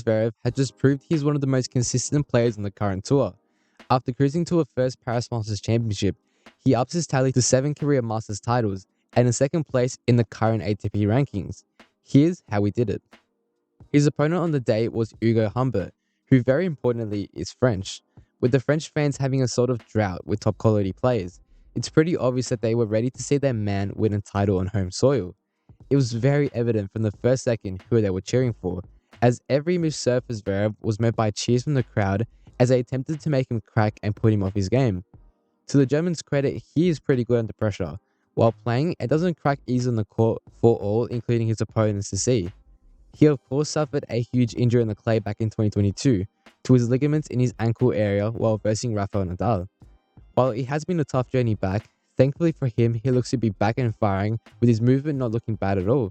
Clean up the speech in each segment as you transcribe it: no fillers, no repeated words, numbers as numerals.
Zverev has just proved he's one of the most consistent players on the current tour. After cruising to a first Paris Masters Championship, he ups his tally to 7 career Masters titles and in second place in the current ATP rankings. Here's how he did it. His opponent on the day was Hugo Humbert, who very importantly is French. With the French fans having a sort of drought with top quality players, it's pretty obvious that they were ready to see their man win a title on home soil. It was very evident from the first second who they were cheering for, as every move served for Zverev was met by cheers from the crowd as they attempted to make him crack and put him off his game. To the German's credit, he is pretty good under pressure. While playing, it doesn't crack easy on the court for all, including his opponents, to see. He of course suffered a huge injury on the clay back in 2022 to his ligaments in his ankle area while versing Rafael Nadal. While it has been a tough journey back, thankfully for him, he looks to be back and firing with his movement not looking bad at all.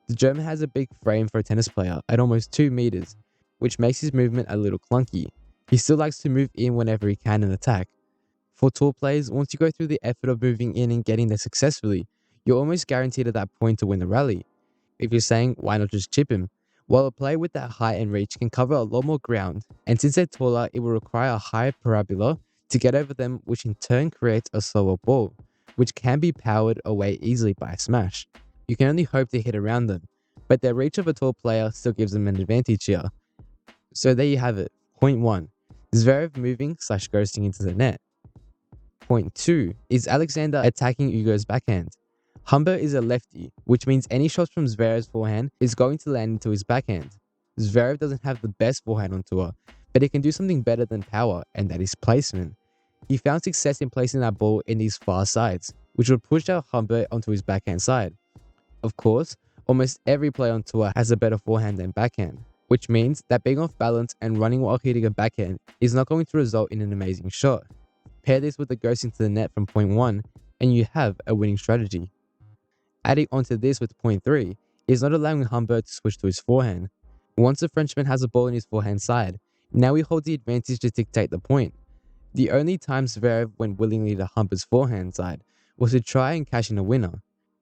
The German has a big frame for a tennis player at almost 2 meters, which makes his movement a little clunky. He still likes to move in whenever he can and attack. For tour players, once you go through the effort of moving in and getting there successfully, you're almost guaranteed at that point to win the rally. If you're saying, why not just chip him? While a player with that height and reach can cover a lot more ground, and since they're taller, it will require a higher parabola to get over them, which in turn creates a slower ball, which can be powered away easily by a smash. You can only hope to hit around them, but their reach of a tall player still gives them an advantage here. So there you have it. Point 1. Zverev moving/ghosting into the net. Point 2 is Alexander attacking Hugo's backhand. Humbert is a lefty, which means any shots from Zverev's forehand is going to land into his backhand. Zverev doesn't have the best forehand on tour, but he can do something better than power, and that is placement. He found success in placing that ball in these far sides, which would push out Humbert onto his backhand side. Of course, almost every player on tour has a better forehand than backhand, which means that being off balance and running while hitting a backhand is not going to result in an amazing shot. Pair this with the ghost into the net from point 1, and you have a winning strategy. Adding onto this with point 3 is not allowing Humbert to switch to his forehand. Once the Frenchman has a ball in his forehand side, now he holds the advantage to dictate the point. The only time Zverev went willingly to Humbert's forehand side was to try and cash in a winner.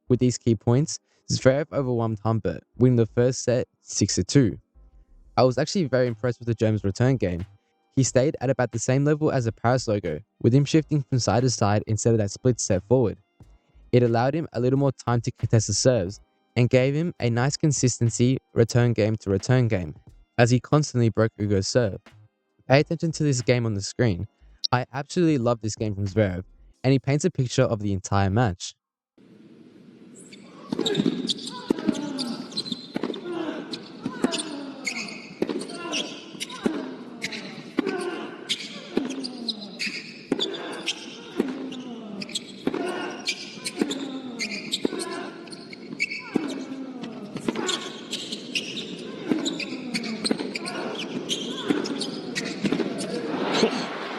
With these key points, Zverev overwhelmed Humbert, winning the first set 6-2. I was actually very impressed with the German's return game. He stayed at about the same level as the Paris logo, with him shifting from side to side instead of that split step forward. It allowed him a little more time to contest the serves, and gave him a nice consistency return game to return game, as he constantly broke Hugo's serve. Pay attention to this game on the screen. I absolutely love this game from Zverev, and he paints a picture of the entire match.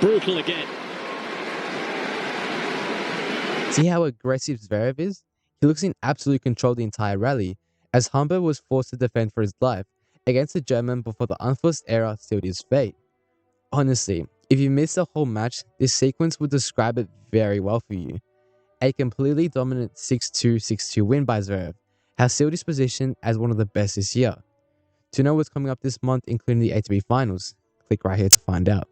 Brutal again. See how aggressive Zverev is? He looks in absolute control the entire rally, as Humbert was forced to defend for his life against the German before the unforced error sealed his fate. Honestly, if you missed the whole match, this sequence would describe it very well for you. A completely dominant 6-2, 6-2 win by Zverev has sealed his position as one of the best this year. To know what's coming up this month, including the ATP finals, click right here to find out.